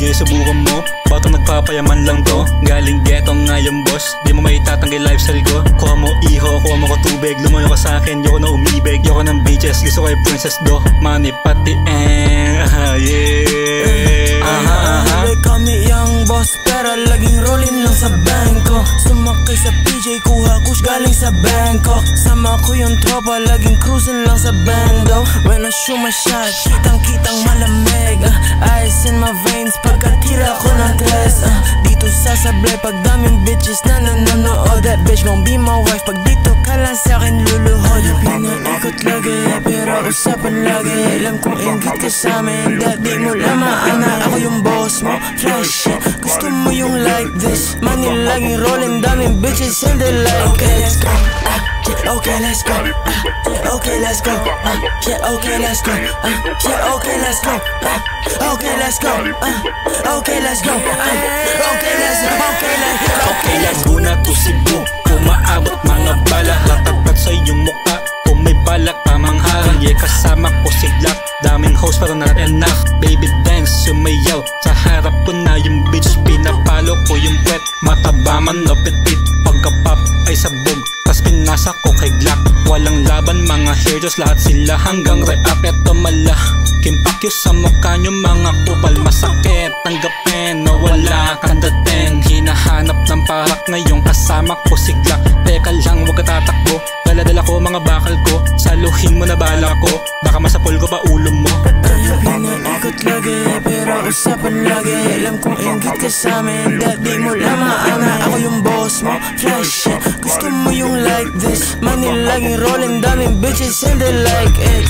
Sige, subukan mo. Batang nagpapayaman lang to. Galing ghetto nga yung boss. Di mo may tatanggi lifestyle ko. Kuha mo iho, kuha mo ko tubig. Lumayo ka sa akin, yoko na umibig. Yoko ng bitches, gusto ko ay princess do. Money pati yeah. They call me young boss, pero laging rolling lang sa bangko. Sumakay sa PJ, kuha kush galing sa Bangkok. Sama ko yung tropa, laging cruising lang sa bando. When I shoot my shot, kitang malamig. Ice in my veins, pagkatira ko ng tres. Dito sasablay, pag daming bitches na nanonood. That bitch gon' be my wife, pag dito ka lang sa'kin luluhod. Pinaikot lagi, pero usapan lagi. Alam kong ingit ka sa'min, dati mo lamang anak. Ako yung boss mo, fly shit. Gusto mo yung like this. Money laging rolling, daming bitches and they like it. Let's go, yeah, okay, let's go, yeah, okay, let's go, yeah, okay, let's go, yeah, okay, let's go, okay, let's go, okay, let's go, okay, let's go, Okay, Laguna to Cebu. Umaabot mga bala, tatapat sa iyong mukha. Kung may balak pamangharang, yeah, kasama ko si Glock. Daming host pero not enough. Baby dance, sumayaw. Sa harap ko na yung bitch, pinapalo ko yung puwet. Mataba man o petit, pagka-pop ay sabog. Tas pinasa ko kay Glock. Walang laban mga haters, lahat sila hanggang re-up. Eto mala, kimpakyo sa mukha nyo mga kupal. Masakit, tanggapin na wala kang dating. Hinahanap ng parak ngayong kasama ko si Glock. Teka lang, huwag ka tatakbo. Dala-dala ko mga bakal ko, saluhin mo na bala ko. Baka masapol ko pa ulo mo. Tayo pinaikot lagi, pero usapan lagi. Alam kong ingit ka sa'min, dati mo lamang anak. Ako yung boss mo, fly shit. Gusto mo yung like this. Money laging rolling, daming bitches and they like it.